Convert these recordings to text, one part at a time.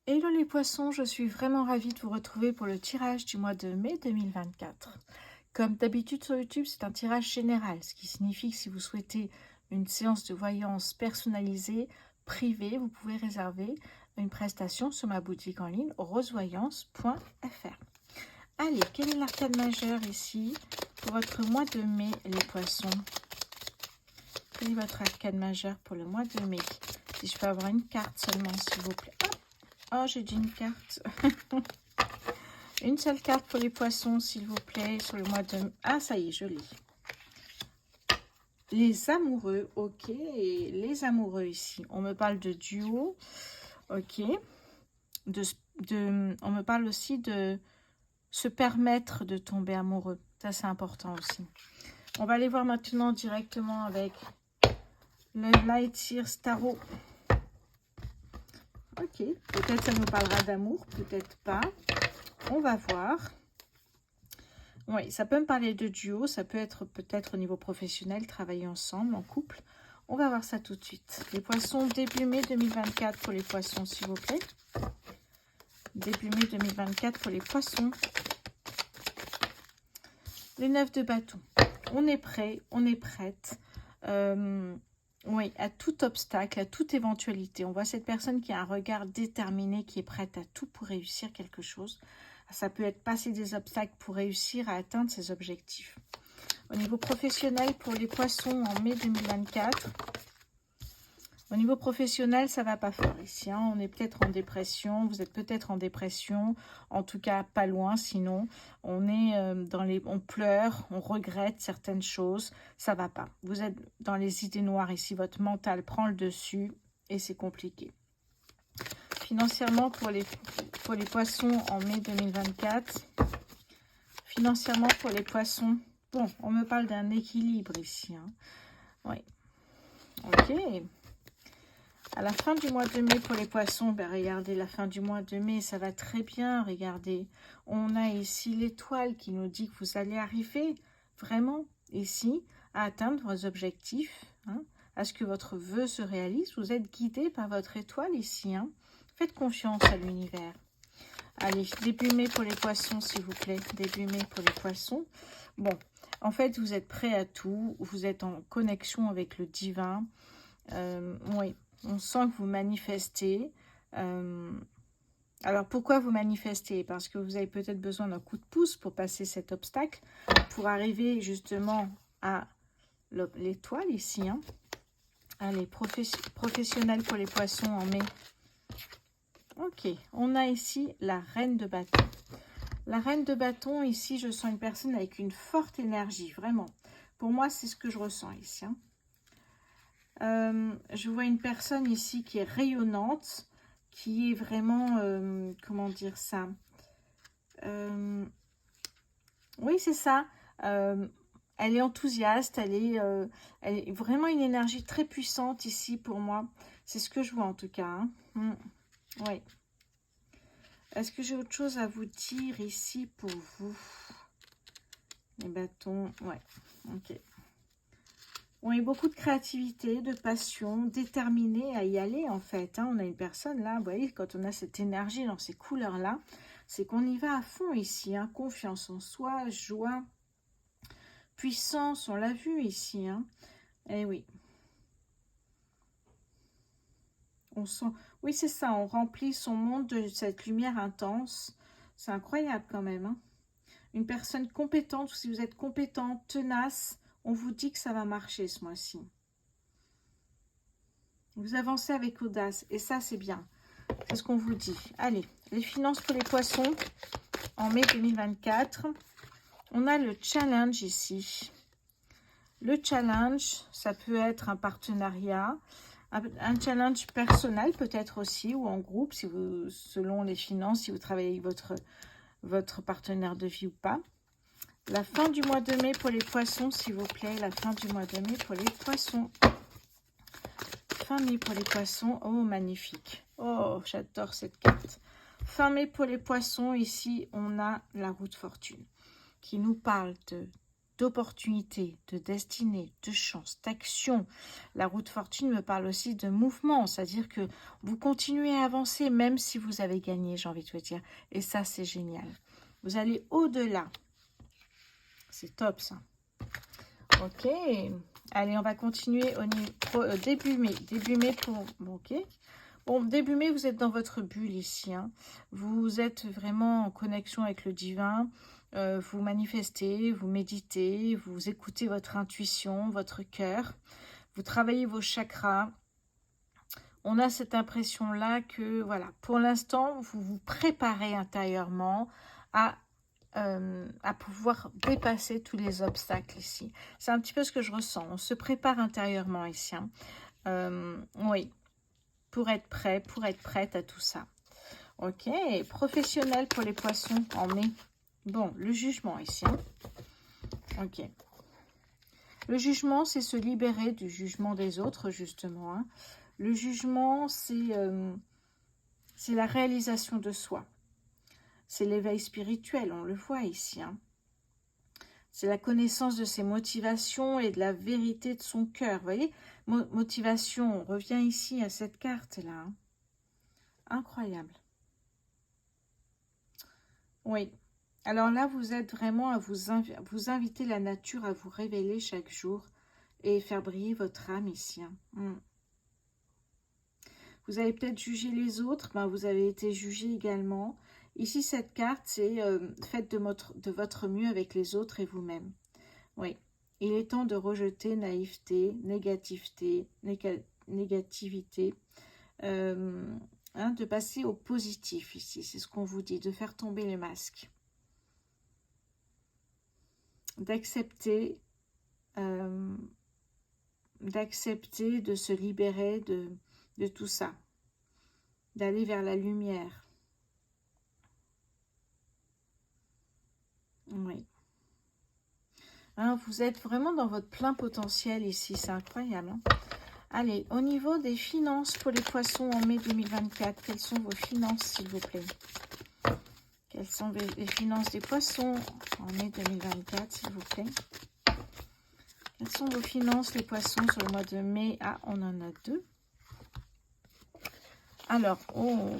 Hello les poissons, je suis vraiment ravie de vous retrouver pour le tirage du mois de mai 2024. Comme d'habitude sur YouTube, c'est un tirage général, ce qui signifie que si vous souhaitez une séance de voyance personnalisée, privée, vous pouvez réserver une prestation sur ma boutique en ligne rosevoyance.fr. Allez, quel est l'arcane majeur ici pour votre mois de mai les poissons? Quel est votre arcane majeur pour le mois de mai? Si je peux avoir une carte seulement s'il vous plaît. Oh, j'ai dit une carte. Une seule carte pour les poissons, s'il vous plaît, sur le mois de... Ah, ça y est, je lis. Les amoureux, ok. Et les amoureux ici, on me parle de duo, ok. On me parle aussi de se permettre de tomber amoureux. Ça, c'est important aussi. On va aller voir maintenant directement avec le Light Years Tarot. Ok, peut-être ça nous parlera d'amour, peut-être pas. On va voir. Oui, ça peut me parler de duo, ça peut être peut-être au niveau professionnel, travailler ensemble, en couple. On va voir ça tout de suite. Les poissons, début mai 2024 pour les poissons, s'il vous plaît. Début mai 2024 pour les poissons. Les 9 de bâton. On est prêt, on est prête. Oui, à tout obstacle, à toute éventualité. On voit cette personne qui a un regard déterminé, qui est prête à tout pour réussir quelque chose. Ça peut être passer des obstacles pour réussir à atteindre ses objectifs. Au niveau professionnel, pour les poissons en mai 2024, au niveau professionnel, ça va pas fort ici. On est peut-être en dépression, vous êtes peut-être en dépression, en tout cas pas loin, sinon on est on pleure, on regrette certaines choses, ça va pas. Vous êtes dans les idées noires ici, votre mental prend le dessus et c'est compliqué. Financièrement, pour les poissons en mai 2024, financièrement pour les poissons, bon, on me parle d'un équilibre ici. Oui, ok. À la fin du mois de mai pour les poissons, ben regardez, la fin du mois de mai, ça va très bien. Regardez, on a ici l'étoile qui nous dit que vous allez arriver vraiment ici à atteindre vos objectifs, à ce que votre vœu se réalise. Vous êtes guidé par votre étoile ici. Faites confiance à l'univers. Allez, début mai pour les poissons, s'il vous plaît. Début mai pour les poissons. Bon, en fait, vous êtes prêt à tout. Vous êtes en connexion avec le divin. Oui, on sent que vous manifestez. Alors, pourquoi vous manifestez? Parce que vous avez peut-être besoin d'un coup de pouce pour passer cet obstacle, pour arriver justement à l'étoile ici. Allez, professionnel pour les poissons en mai. Ok, on a ici la reine de bâton. La reine de bâton, ici, je sens une personne avec une forte énergie, vraiment. Pour moi, c'est ce que je ressens ici. Je vois une personne ici qui est rayonnante, qui est vraiment, comment dire ça, oui c'est ça, elle est enthousiaste, elle est vraiment une énergie très puissante ici pour moi, c'est ce que je vois en tout cas. Oui. Est-ce que j'ai autre chose à vous dire ici pour vous? Les bâtons, ouais, ok. On a beaucoup de créativité, de passion, déterminée à y aller en fait. On a une personne là, vous voyez, quand on a cette énergie dans ces couleurs-là, c'est qu'on y va à fond ici. Confiance en soi, joie, puissance, on l'a vu ici. Eh oui. On sent, oui c'est ça, on remplit son monde de cette lumière intense. C'est incroyable quand même. Une personne compétente, si vous êtes compétente, tenace, on vous dit que ça va marcher ce mois-ci. Vous avancez avec audace et ça c'est bien. C'est ce qu'on vous dit. Allez, les finances pour les poissons en mai 2024. On a le challenge ici. Le challenge, ça peut être un partenariat, un challenge personnel peut-être aussi, ou en groupe, si vous, selon les finances, si vous travaillez avec votre partenaire de vie ou pas. La fin du mois de mai pour les poissons, s'il vous plaît. La fin du mois de mai pour les poissons. Fin mai pour les poissons. Oh, magnifique. Oh, j'adore cette carte. Fin mai pour les poissons. Ici, on a la roue de fortune qui nous parle de d'opportunités, de destinée, de chance, d'action. La roue de fortune me parle aussi de mouvement, c'est-à-dire que vous continuez à avancer même si vous avez gagné, j'ai envie de vous dire. Et ça, c'est génial. Vous allez au-delà. C'est top, ça. Ok. Allez, on va continuer au niveau, début mai. Début mai pour... Ok. Bon, début mai, vous êtes dans votre bulle ici. Hein. Vous êtes vraiment en connexion avec le divin. Vous manifestez, vous méditez, vous écoutez votre intuition, votre cœur. Vous travaillez vos chakras. On a cette impression-là que, voilà, pour l'instant, vous vous préparez intérieurement à pouvoir dépasser tous les obstacles ici. C'est un petit peu ce que je ressens. On se prépare intérieurement ici. Hein. Oui, pour être prêt, pour être prête à tout ça. Ok, professionnel pour les poissons en mai. Bon, le jugement ici. Hein. Ok. Le jugement, c'est se libérer du jugement des autres, justement. Hein. Le jugement, c'est la réalisation de soi. C'est l'éveil spirituel, on le voit ici. Hein. C'est la connaissance de ses motivations et de la vérité de son cœur. Vous voyez, motivation, on revient ici à cette carte-là. Hein. Incroyable. Oui. Alors là, vous êtes vraiment à vous inviter la nature à vous révéler chaque jour et faire briller votre âme ici. Hein. Vous avez peut-être jugé les autres, ben vous avez été jugé également. Ici, cette carte, c'est faites de votre mieux avec les autres et vous-même. Oui, il est temps de rejeter naïveté, négativité, de passer au positif ici. C'est ce qu'on vous dit, de faire tomber les masques. D'accepter, de se libérer de tout ça, d'aller vers la lumière. Oui. Hein, vous êtes vraiment dans votre plein potentiel ici, c'est incroyable. Hein. Allez, au niveau des finances pour les poissons en mai 2024, quelles sont vos finances, s'il vous plaît? Quelles sont les finances des poissons en mai 2024, s'il vous plaît? Quelles sont vos finances, les poissons, sur le mois de mai? Ah, on en a deux. Alors, oh,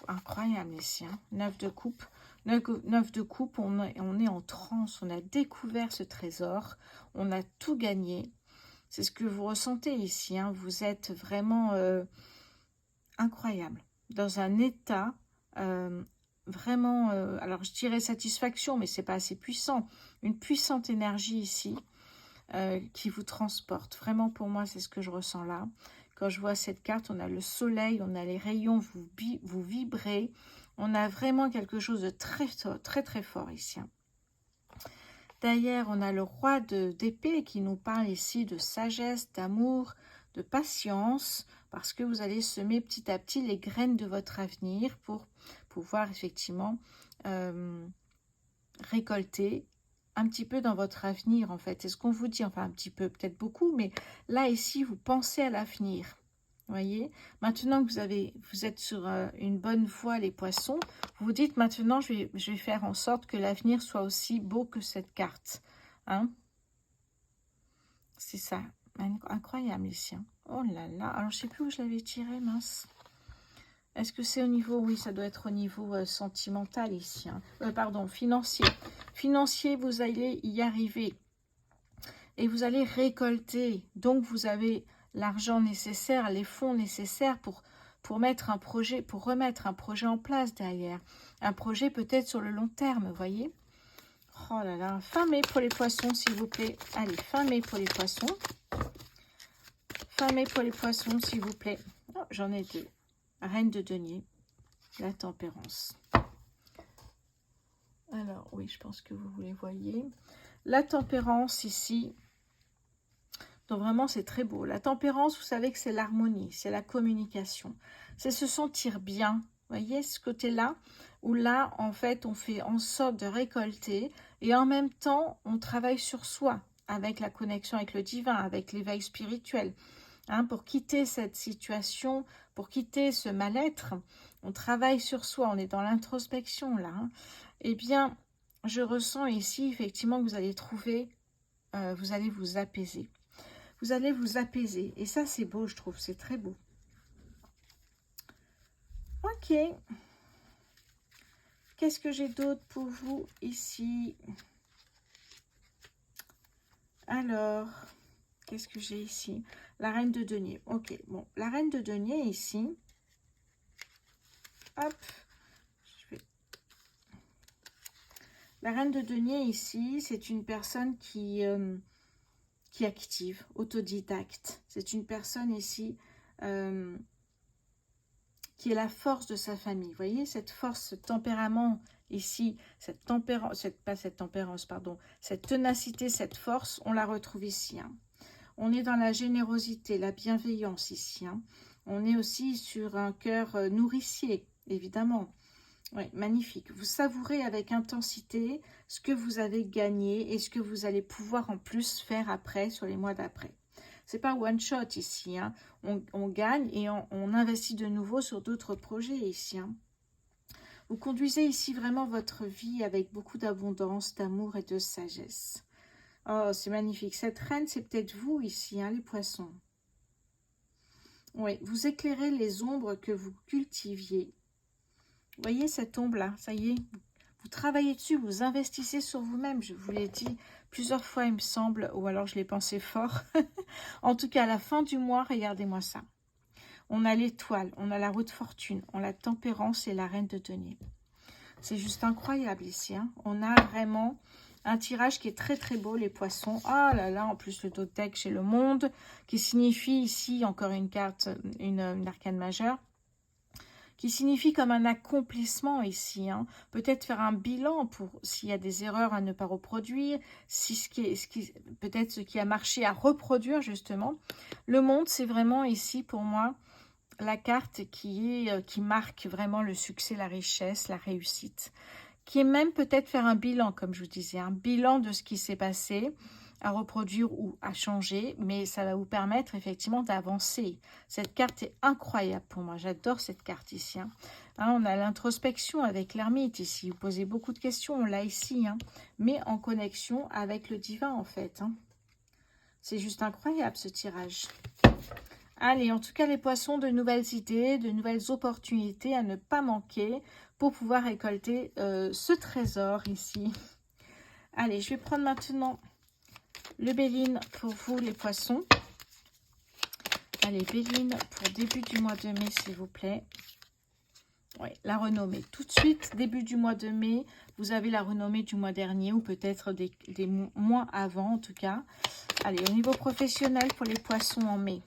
incroyable ici, hein. 9 de coupe. 9 de coupe, on est en transe, on a découvert ce trésor, on a tout gagné. C'est ce que vous ressentez ici, hein. Vous êtes vraiment incroyable, dans un état vraiment, alors je dirais satisfaction, mais c'est pas assez puissant, une puissante énergie ici qui vous transporte. Vraiment pour moi, c'est ce que je ressens là. Quand je vois cette carte, on a le soleil, on a les rayons, vous vibrez. On a vraiment quelque chose de très, très, très fort ici. Derrière, on a le roi d'épée qui nous parle ici de sagesse, d'amour, de patience, parce que vous allez semer petit à petit les graines de votre avenir pour pouvoir effectivement récolter un petit peu dans votre avenir, en fait. C'est ce qu'on vous dit, enfin un petit peu, peut-être beaucoup, mais là, ici, vous pensez à l'avenir. Voyez, maintenant que vous êtes sur une bonne voie, les poissons, vous vous dites maintenant, je vais faire en sorte que l'avenir soit aussi beau que cette carte. Hein? C'est ça, incroyable ici. Hein? Oh là là, alors je ne sais plus où je l'avais tiré, mince. Est-ce que c'est au niveau, oui, ça doit être au niveau sentimental ici. Hein? Pardon, financier. Financier, vous allez y arriver. Et vous allez récolter. Donc, vous avez l'argent nécessaire, les fonds nécessaires pour mettre un projet, pour remettre un projet en place derrière. Un projet peut-être sur le long terme, vous voyez. Oh là là, fin mai pour les poissons, s'il vous plaît. Allez, fin mai pour les poissons. Fin mai pour les poissons, s'il vous plaît. Oh, j'en ai deux. Reine de denier, la tempérance. Alors, oui, je pense que vous les voyez. La tempérance ici. Donc vraiment, c'est très beau. La tempérance, vous savez que c'est l'harmonie, c'est la communication. C'est se sentir bien. Vous voyez ce côté-là, où là, en fait, on fait en sorte de récolter et en même temps, on travaille sur soi avec la connexion avec le divin, avec l'éveil spirituel. Hein, pour quitter cette situation, pour quitter ce mal-être, on travaille sur soi, on est dans l'introspection là. Hein. Eh bien, je ressens ici effectivement que vous allez trouver vous allez vous apaiser. Vous allez vous apaiser. Et ça, c'est beau, je trouve. C'est très beau. Ok. Qu'est-ce que j'ai d'autre pour vous ici? Alors, qu'est-ce que j'ai ici? La reine de denier. Ok, bon. La reine de denier ici. Hop. La reine de denier ici, c'est une personne qui est active, autodidacte. C'est une personne ici qui est la force de sa famille. Vous voyez, cette force, ce tempérament ici, cette ténacité, cette force, on la retrouve ici. Hein. On est dans la générosité, la bienveillance ici. Hein. On est aussi sur un cœur nourricier, évidemment. Oui, magnifique. Vous savourez avec intensité ce que vous avez gagné et ce que vous allez pouvoir en plus faire après, sur les mois d'après. C'est pas one shot ici. Hein. On gagne et on investit de nouveau sur d'autres projets ici. Hein. Vous conduisez ici vraiment votre vie avec beaucoup d'abondance, d'amour et de sagesse. Oh, c'est magnifique. Cette reine, c'est peut-être vous ici, hein, les poissons. Oui, vous éclairez les ombres que vous cultiviez. Vous voyez cette ombre-là, ça y est, vous travaillez dessus, vous investissez sur vous-même. Je vous l'ai dit plusieurs fois, il me semble, ou alors je l'ai pensé fort. En tout cas, à la fin du mois, regardez-moi ça. On a l'étoile, on a la roue de fortune, on a la tempérance et la reine de denier. C'est juste incroyable ici. Hein. On a vraiment un tirage qui est très très beau, les poissons. Ah là là, en plus le deck chez le monde, qui signifie ici, encore une carte, une arcane majeure, qui signifie comme un accomplissement ici. Hein. Peut-être faire un bilan pour s'il y a des erreurs à ne pas reproduire, si peut-être ce qui a marché à reproduire justement. Le monde, c'est vraiment ici pour moi la carte qui marque vraiment le succès, la richesse, la réussite. Qui est même peut-être faire un bilan, comme je vous disais, un bilan de ce qui s'est passé, à reproduire ou à changer, mais ça va vous permettre effectivement d'avancer. Cette carte est incroyable pour moi, j'adore cette carte ici. Hein. Hein, on a l'introspection avec l'ermite ici, vous posez beaucoup de questions, on l'a ici, hein, mais en connexion avec le divin en fait. Hein. C'est juste incroyable ce tirage. Allez, en tout cas les poissons, de nouvelles idées, de nouvelles opportunités à ne pas manquer pour pouvoir récolter ce trésor ici. Allez, je vais prendre maintenant le Béline pour vous les poissons. Allez, Béline pour début du mois de mai s'il vous plaît. Oui, la renommée. Tout de suite, début du mois de mai, vous avez la renommée du mois dernier ou peut-être des mois avant en tout cas. Allez, au niveau professionnel pour les poissons en mai.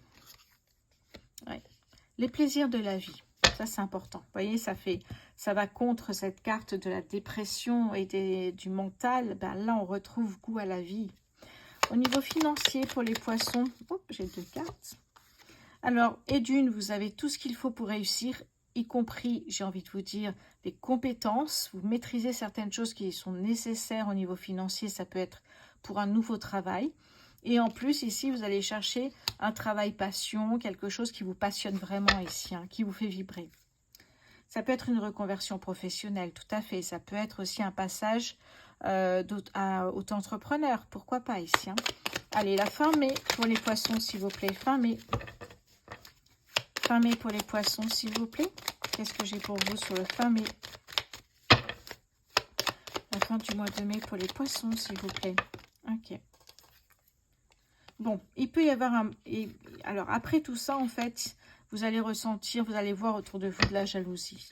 Ouais. Les plaisirs de la vie, ça c'est important. Vous voyez, ça va contre cette carte de la dépression et du mental. Ben là, on retrouve goût à la vie. Au niveau financier pour les poissons, j'ai 2 cartes. Alors, et d'une, vous avez tout ce qu'il faut pour réussir, y compris, j'ai envie de vous dire, des compétences. Vous maîtrisez certaines choses qui sont nécessaires au niveau financier. Ça peut être pour un nouveau travail. Et en plus, ici, vous allez chercher un travail passion, quelque chose qui vous passionne vraiment ici, hein, qui vous fait vibrer. Ça peut être une reconversion professionnelle, tout à fait. Ça peut être aussi un passage auto-entrepreneur, pourquoi pas ici. Hein. Allez, la fin mai pour les poissons, s'il vous plaît. Fin mai. Fin mai pour les poissons, s'il vous plaît. Qu'est-ce que j'ai pour vous sur le fin mai? La fin du mois de mai pour les poissons, s'il vous plaît. Ok. Bon, il peut y avoir un... Alors, après tout ça, en fait, vous allez ressentir, vous allez voir autour de vous de la jalousie.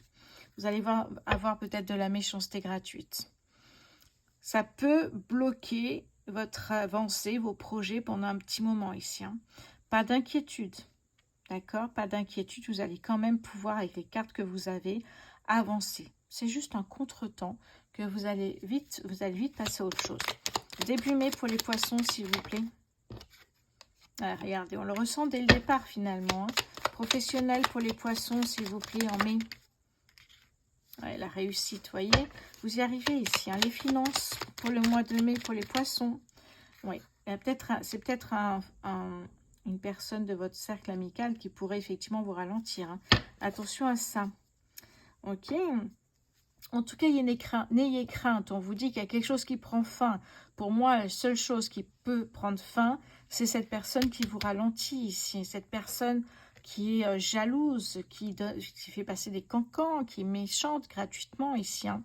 Vous allez avoir peut-être de la méchanceté gratuite. Ça peut bloquer votre avancée, vos projets pendant un petit moment ici. Hein. Pas d'inquiétude, d'accord? Pas d'inquiétude, vous allez quand même pouvoir, avec les cartes que vous avez, avancer. C'est juste un contretemps que vous allez vite passer à autre chose. Début mai pour les poissons, s'il vous plaît. Ah, regardez, on le ressent dès le départ finalement. Hein. Professionnel pour les poissons, s'il vous plaît, en mai. Ouais, la réussite, voyez. Vous y arrivez ici. Hein. Les finances pour le mois de mai pour les poissons. Oui, c'est peut-être une personne de votre cercle amical qui pourrait effectivement vous ralentir. Hein. Attention à ça. Ok. En tout cas, n'ayez crainte. On vous dit qu'il y a quelque chose qui prend fin. Pour moi, la seule chose qui peut prendre fin, c'est cette personne qui vous ralentit ici. Cette personne qui est jalouse, qui fait passer des cancans, qui est méchante gratuitement ici. Hein.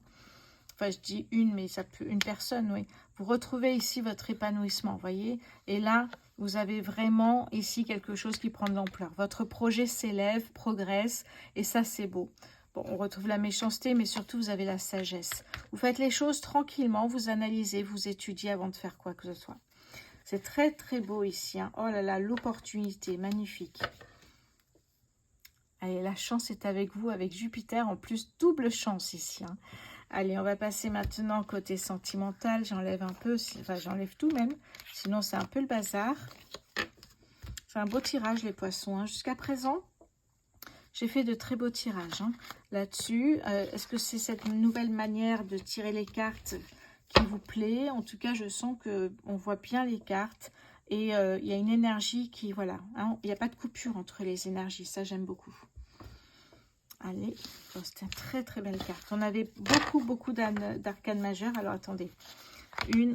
Enfin, je dis une, mais ça peut une personne, oui. Vous retrouvez ici votre épanouissement, voyez. Et là, vous avez vraiment ici quelque chose qui prend de l'ampleur. Votre projet s'élève, progresse, et ça, c'est beau. Bon, on retrouve la méchanceté, mais surtout, vous avez la sagesse. Vous faites les choses tranquillement, vous analysez, vous étudiez avant de faire quoi que ce soit. C'est très, très beau ici. Hein. Oh là là, l'opportunité, magnifique. Allez, la chance est avec vous, avec Jupiter. En plus, double chance ici. Hein. Allez, on va passer maintenant côté sentimental. J'enlève un peu, enfin, j'enlève tout même. Sinon, c'est un peu le bazar. C'est un beau tirage, les poissons. Hein. Jusqu'à présent, j'ai fait de très beaux tirages hein, là-dessus. Est-ce que c'est cette nouvelle manière de tirer les cartes qui vous plaît? En tout cas, je sens qu'on voit bien les cartes. Et il y a une énergie qui, voilà, hein, il n'y a pas de coupure entre les énergies. Ça, j'aime beaucoup. Allez, oh, c'est une très très belle carte. On avait beaucoup d'arcanes majeures. Alors, attendez. 1,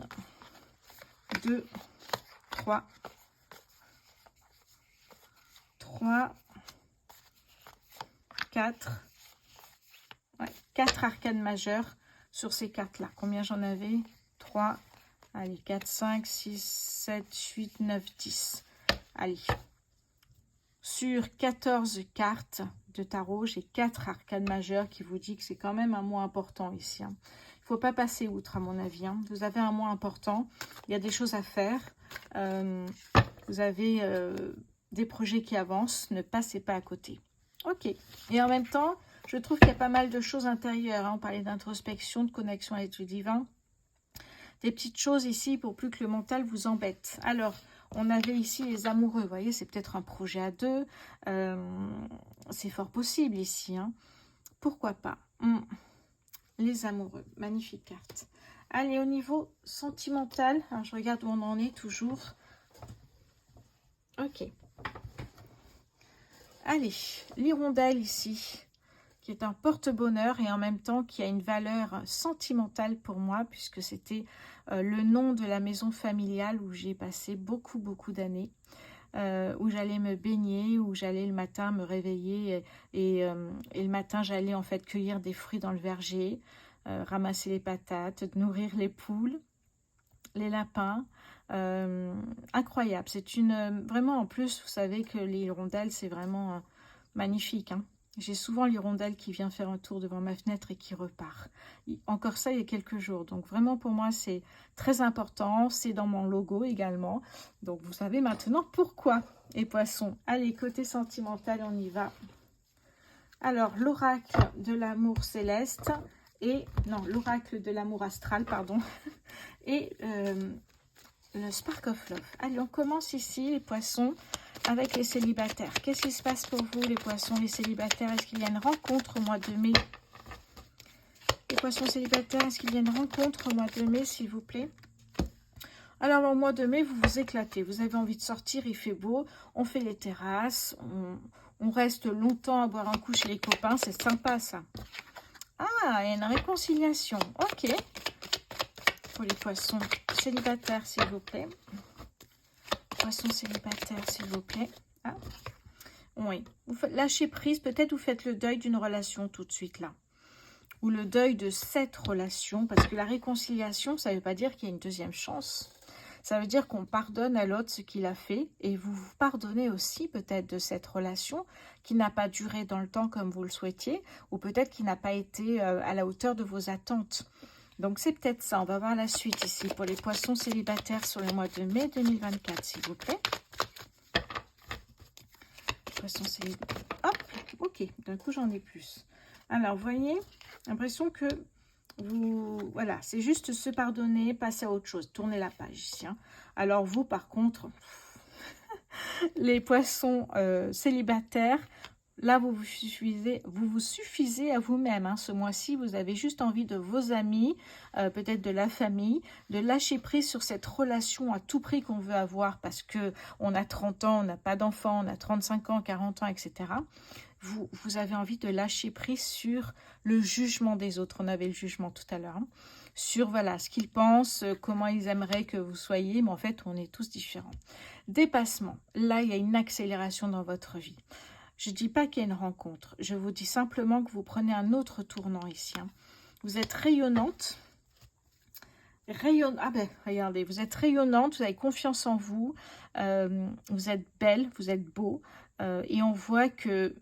2, 3, 4. Ouais, 4 arcanes majeures sur ces cartes-là. Combien j'en avais? 3. Allez, 4, 5, 6, 7, 8, 9, 10. Allez. Sur 14 cartes de tarot, j'ai 4 arcanes majeures qui vous dit que c'est quand même un mois important ici. Hein. Il ne faut pas passer outre, à mon avis. Hein. Vous avez un mois important. Il y a des choses à faire. Vous avez des projets qui avancent. Ne passez pas à côté. Ok. Et en même temps, je trouve qu'il y a pas mal de choses intérieures. Hein. On parlait d'introspection, de connexion avec le divin. Des petites choses ici pour plus que le mental vous embête. Alors, on avait ici les amoureux. Vous voyez, c'est peut-être un projet à deux. C'est fort possible ici. Hein. Pourquoi pas Les amoureux. Magnifique carte. Allez, au niveau sentimental. Alors, je regarde où on en est toujours. Ok. Allez, l'hirondelle ici, qui est un porte-bonheur et en même temps qui a une valeur sentimentale pour moi, puisque c'était le nom de la maison familiale où j'ai passé beaucoup d'années, où j'allais me baigner, où j'allais le matin me réveiller et le matin j'allais en fait cueillir des fruits dans le verger, ramasser les patates, nourrir les poules, les lapins. Incroyable, c'est une vraiment en plus vous savez que l'hirondelle c'est vraiment magnifique hein. J'ai souvent l'hirondelle qui vient faire un tour devant ma fenêtre et qui repart. Encore ça il y a quelques jours, donc vraiment pour moi c'est très important, c'est dans mon logo également, donc vous savez maintenant pourquoi. Et poissons, allez côté sentimental on y va. Alors l'oracle de l'amour céleste et non l'oracle de l'amour astral pardon et le Spark of Love. Allez, on commence ici, les poissons, avec les célibataires. Qu'est-ce qui se passe pour vous, les poissons, les célibataires? Est-ce qu'il y a une rencontre au mois de mai? Les poissons célibataires, est-ce qu'il y a une rencontre au mois de mai, s'il vous plaît? Alors, au mois de mai, vous vous éclatez. Vous avez envie de sortir, il fait beau. On fait les terrasses. On reste longtemps à boire un coup chez les copains. C'est sympa, ça. Ah, il y a une réconciliation. Ok. Pour les poissons célibataires, s'il vous plaît. Poissons célibataires, s'il vous plaît. Ah. Oui. Vous faites lâcher prise. Peut-être vous faites le deuil d'une relation tout de suite là. Ou le deuil de cette relation. Parce que la réconciliation, ça ne veut pas dire qu'il y a une deuxième chance. Ça veut dire qu'on pardonne à l'autre ce qu'il a fait. Et vous vous pardonnez aussi peut-être de cette relation qui n'a pas duré dans le temps comme vous le souhaitiez. Ou peut-être qui n'a pas été à la hauteur de vos attentes. Donc, c'est peut-être ça. On va voir la suite ici pour les poissons célibataires sur le mois de mai 2024, s'il vous plaît. Poissons célibataires. Hop, ok. D'un coup, j'en ai plus. Alors, vous voyez, l'impression que vous... Voilà, c'est juste se pardonner, passer à autre chose. Tourner la page ici. Hein. Alors, vous, par contre, les poissons célibataires, Là, vous vous suffisez à vous-même. Hein. Ce mois-ci, vous avez juste envie de vos amis, peut-être de la famille, de lâcher prise sur cette relation à tout prix qu'on veut avoir parce qu'on a 30 ans, on n'a pas d'enfant, on a 35 ans, 40 ans, etc. Vous avez envie de lâcher prise sur le jugement des autres. On avait le jugement tout à l'heure. Hein. Sur voilà, ce qu'ils pensent, comment ils aimeraient que vous soyez, mais en fait, on est tous différents. Dépassement. Là, il y a une accélération dans votre vie. Je ne dis pas qu'il y a une rencontre. Je vous dis simplement que vous prenez un autre tournant ici. Hein. Vous êtes rayonnante. Ah ben, regardez, vous êtes rayonnante, vous avez confiance en vous. Vous êtes belle, vous êtes beau. Et on voit que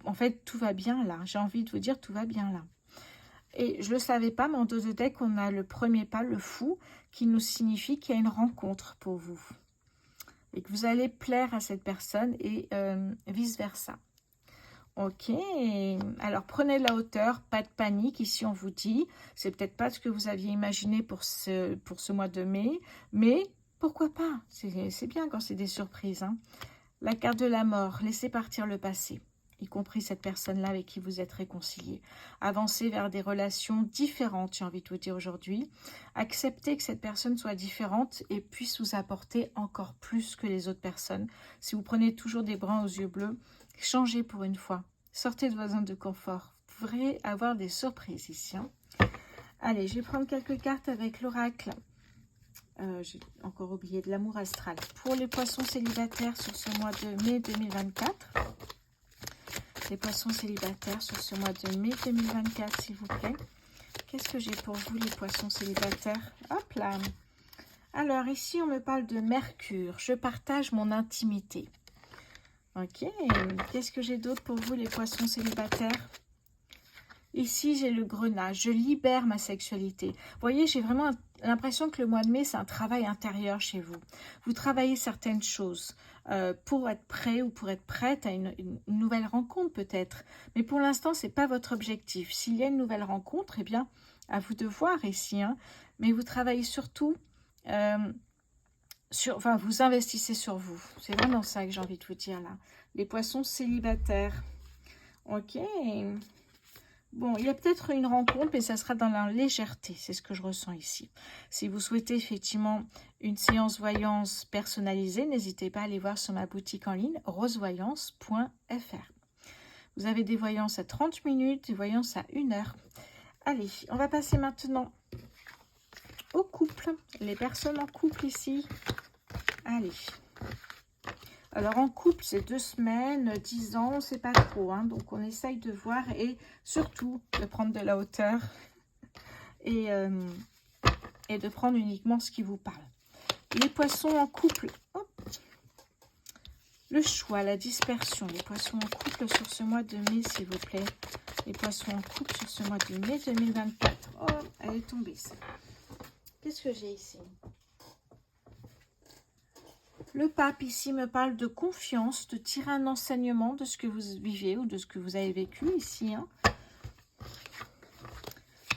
en fait, tout va bien là. J'ai envie de vous dire, tout va bien là. Et je ne le savais pas, mais en dos de deck, on a le premier pas, le fou, qui nous signifie qu'il y a une rencontre pour vous. Et que vous allez plaire à cette personne et vice-versa. Ok, alors prenez la hauteur, pas de panique. Ici, on vous dit, c'est peut-être pas ce que vous aviez imaginé pour ce mois de mai, mais pourquoi pas? C'est bien quand c'est des surprises. Hein. La carte de la mort, laissez partir le passé, y compris cette personne-là avec qui vous êtes réconcilié. Avancez vers des relations différentes, j'ai envie de vous dire aujourd'hui. Acceptez que cette personne soit différente et puisse vous apporter encore plus que les autres personnes. Si vous prenez toujours des bruns aux yeux bleus, changez pour une fois. Sortez de vos zones de confort. Vous pourrez avoir des surprises ici. Hein. Allez, je vais prendre quelques cartes avec l'oracle. J'ai encore oublié de l'amour astral. Pour les poissons célibataires sur ce mois de mai 2024. Les poissons célibataires sur ce mois de mai 2024, s'il vous plaît. Qu'est-ce que j'ai pour vous, les poissons célibataires? Hop là. Alors, ici, on me parle de Mercure. Je partage mon intimité. Ok. Qu'est-ce que j'ai d'autre pour vous, les poissons célibataires? Ici, j'ai le grenage. Je libère ma sexualité. Vous voyez, j'ai vraiment l'impression que le mois de mai, c'est un travail intérieur chez vous. Vous travaillez certaines choses pour être prêt ou pour être prête à une nouvelle rencontre peut-être. Mais pour l'instant, ce n'est pas votre objectif. S'il y a une nouvelle rencontre, eh bien, à vous de voir ici. Hein. Mais vous travaillez surtout vous investissez sur vous. C'est vraiment ça que j'ai envie de vous dire là. Les poissons célibataires. Ok. Bon, il y a peut-être une rencontre, mais ça sera dans la légèreté. C'est ce que je ressens ici. Si vous souhaitez effectivement une séance voyance personnalisée, n'hésitez pas à aller voir sur ma boutique en ligne, rosevoyance.fr. Vous avez des voyances à 30 minutes, des voyances à 1 heure. Allez, on va passer maintenant au couple. Les personnes en couple ici. Allez. Alors, en couple, c'est 2 semaines, 10 ans, c'est pas trop. Hein, donc, on essaye de voir et surtout de prendre de la hauteur et de prendre uniquement ce qui vous parle. Les poissons en couple, hop, le choix, la dispersion. Les poissons en couple sur ce mois de mai, s'il vous plaît. Les poissons en couple sur ce mois de mai 2024. Oh, elle est tombée, ça. Qu'est-ce que j'ai ici ? Le pape ici me parle de confiance, de tirer un enseignement de ce que vous vivez ou de ce que vous avez vécu ici. Hein.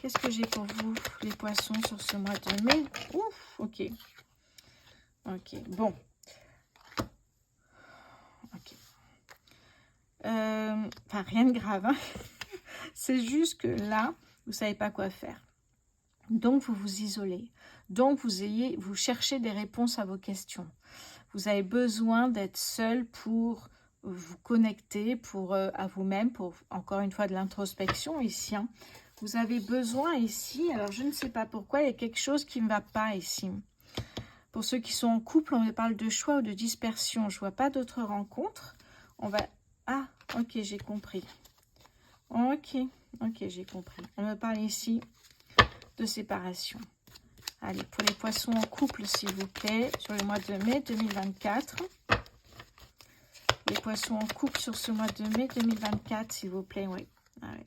Qu'est-ce que j'ai pour vous, les poissons, sur ce mois de mai? Ouf, ok. Ok, bon. Ok. Enfin, rien de grave. Hein. C'est juste que là, vous ne savez pas quoi faire. Donc, vous vous isolez. Donc, vous cherchez des réponses à vos questions. Vous avez besoin d'être seul pour vous connecter à vous-même, pour encore une fois de l'introspection ici. Hein. Vous avez besoin ici, alors je ne sais pas pourquoi, il y a quelque chose qui ne va pas ici. Pour ceux qui sont en couple, on me parle de choix ou de dispersion. Je ne vois pas d'autres rencontres. On va... Ah, ok, j'ai compris. Ok, j'ai compris. On me parle ici de séparation. Allez, pour les poissons en couple, s'il vous plaît, sur le mois de mai 2024. Les poissons en couple sur ce mois de mai 2024, s'il vous plaît, oui. Allez.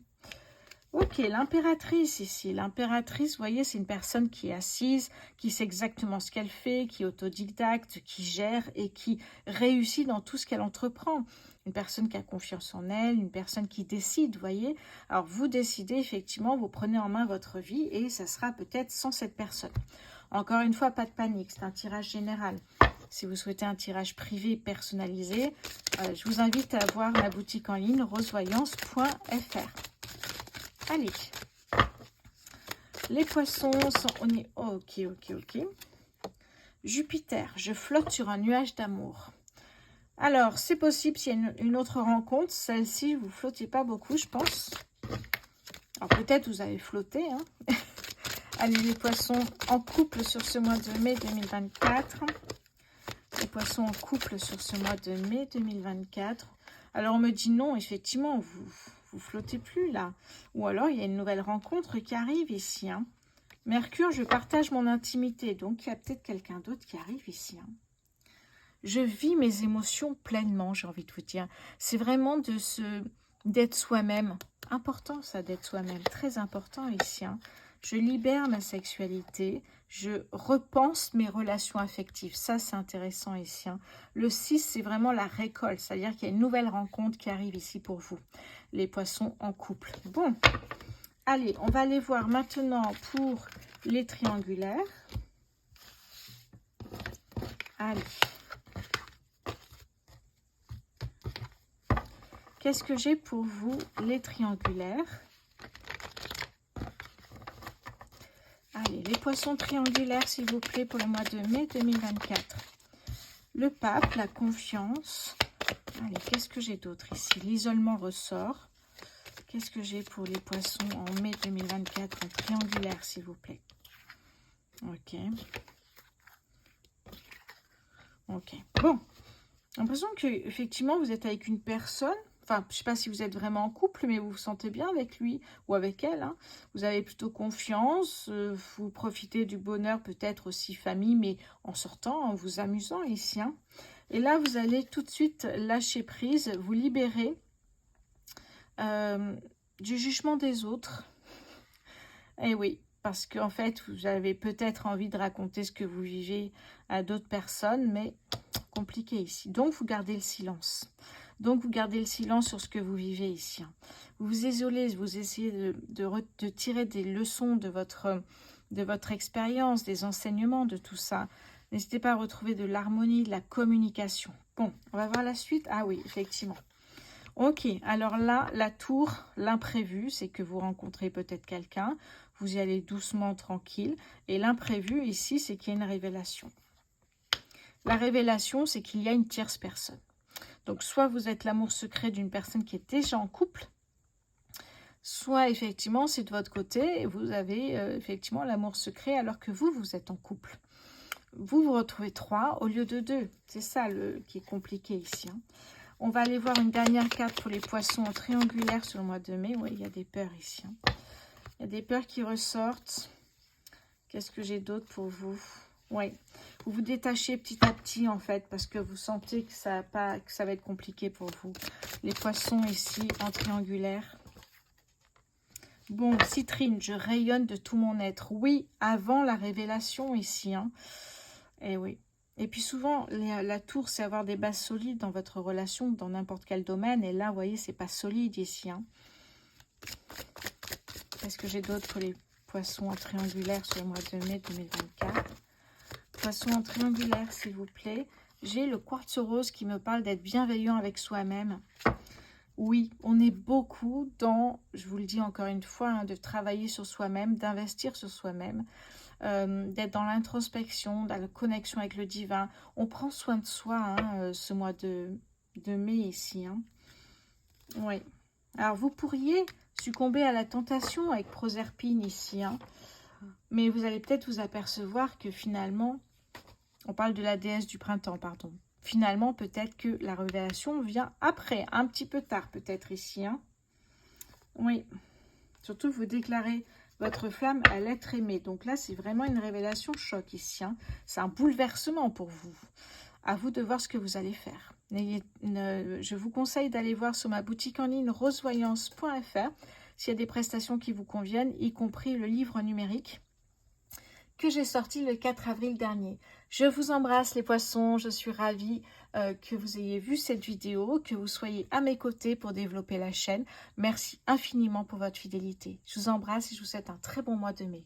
Ok, l'impératrice ici. L'impératrice, vous voyez, c'est une personne qui est assise, qui sait exactement ce qu'elle fait, qui est autodidacte, qui gère et qui réussit dans tout ce qu'elle entreprend. Une personne qui a confiance en elle, une personne qui décide, vous voyez. Alors, vous décidez, effectivement, vous prenez en main votre vie et ça sera peut-être sans cette personne. Encore une fois, pas de panique, c'est un tirage général. Si vous souhaitez un tirage privé personnalisé, je vous invite à voir ma boutique en ligne rosevoyance.fr. Allez, les poissons sont... On est... Ok. Jupiter, je flotte sur un nuage d'amour. Alors, c'est possible s'il y a une autre rencontre. Celle-ci, vous ne flottez pas beaucoup, je pense. Alors, peut-être vous avez flotté. Hein. Allez, les poissons en couple sur ce mois de mai 2024. Les poissons en couple sur ce mois de mai 2024. Alors, on me dit non, effectivement, vous flottez plus là. Ou alors, il y a une nouvelle rencontre qui arrive ici. Hein. Mercure, je partage mon intimité. Donc, il y a peut-être quelqu'un d'autre qui arrive ici. Hein. Je vis mes émotions pleinement, j'ai envie de vous dire. C'est vraiment d'être soi-même. Important, ça, d'être soi-même. Très important ici. Hein. Je libère ma sexualité. Je repense mes relations affectives. Ça, c'est intéressant ici. Hein. Le 6, c'est vraiment la récolte. C'est-à-dire qu'il y a une nouvelle rencontre qui arrive ici pour vous. Les poissons en couple. Bon, allez, on va aller voir maintenant pour les triangulaires. Allez. Qu'est-ce que j'ai pour vous, les triangulaires? Allez, les poissons triangulaires, s'il vous plaît, pour le mois de mai 2024. Le pape, la confiance. Allez, qu'est-ce que j'ai d'autre ici? L'isolement ressort. Qu'est-ce que j'ai pour les poissons en mai 2024 en triangulaire, s'il vous plaît? Ok. Ok. Bon. J'ai l'impression que effectivement vous êtes avec une personne. Enfin, je ne sais pas si vous êtes vraiment en couple, mais vous vous sentez bien avec lui ou avec elle. Hein. Vous avez plutôt confiance, vous profitez du bonheur, peut-être aussi famille, mais en sortant, en vous amusant ici. Hein. Et là, vous allez tout de suite lâcher prise, vous libérer du jugement des autres. Et oui, parce qu'en fait, vous avez peut-être envie de raconter ce que vous vivez à d'autres personnes, mais compliqué ici. Donc, vous gardez le silence. Donc, vous gardez le silence sur ce que vous vivez ici. Vous vous isolez, vous essayez de tirer des leçons de votre expérience, des enseignements, de tout ça. N'hésitez pas à retrouver de l'harmonie, de la communication. Bon, on va voir la suite. Ah oui, effectivement. Ok, alors là, la tour, l'imprévu, c'est que vous rencontrez peut-être quelqu'un. Vous y allez doucement, tranquille. Et l'imprévu, ici, c'est qu'il y a une révélation. La révélation, c'est qu'il y a une tierce personne. Donc, soit vous êtes l'amour secret d'une personne qui est déjà en couple, soit, effectivement, c'est de votre côté, et vous avez effectivement l'amour secret alors que vous êtes en couple. Vous vous retrouvez 3 au lieu de 2. C'est ça qui est compliqué ici. Hein. On va aller voir une dernière carte pour les poissons en triangulaire sur le mois de mai. Oui, il y a des peurs ici. Hein. Il y a des peurs qui ressortent. Qu'est-ce que j'ai d'autre pour vous? Oui, vous vous détachez petit à petit en fait parce que vous sentez que ça va être compliqué pour vous. Les poissons ici en triangulaire. Bon, Citrine, je rayonne de tout mon être. Oui, avant la révélation ici. Hein. Et oui. Et puis souvent, la tour, c'est avoir des bases solides dans votre relation, dans n'importe quel domaine. Et là, vous voyez, c'est pas solide ici. Hein. Qu'est-ce que j'ai d'autre pour les poissons en triangulaire sur le mois de mai 2024? Poisson en triangulaire, s'il vous plaît. J'ai le quartz rose qui me parle d'être bienveillant avec soi-même. Oui, on est beaucoup dans, je vous le dis encore une fois, hein, de travailler sur soi-même, d'investir sur soi-même, d'être dans l'introspection, dans la connexion avec le divin. On prend soin de soi hein, ce mois de mai ici. Hein. Oui. Alors, vous pourriez succomber à la tentation avec Proserpine ici. Hein. Mais vous allez peut-être vous apercevoir que finalement, on parle de la déesse du printemps, pardon. Finalement, peut-être que la révélation vient après, un petit peu tard peut-être ici. Hein. Oui, surtout vous déclarez votre flamme à l'être aimé. Donc là, c'est vraiment une révélation choc ici. Hein. C'est un bouleversement pour vous. À vous de voir ce que vous allez faire. Je vous conseille d'aller voir sur ma boutique en ligne rosevoyance.fr s'il y a des prestations qui vous conviennent, y compris le livre numérique que j'ai sorti le 4 avril dernier. Je vous embrasse les poissons, je suis ravie que vous ayez vu cette vidéo, que vous soyez à mes côtés pour développer la chaîne. Merci infiniment pour votre fidélité. Je vous embrasse et je vous souhaite un très bon mois de mai.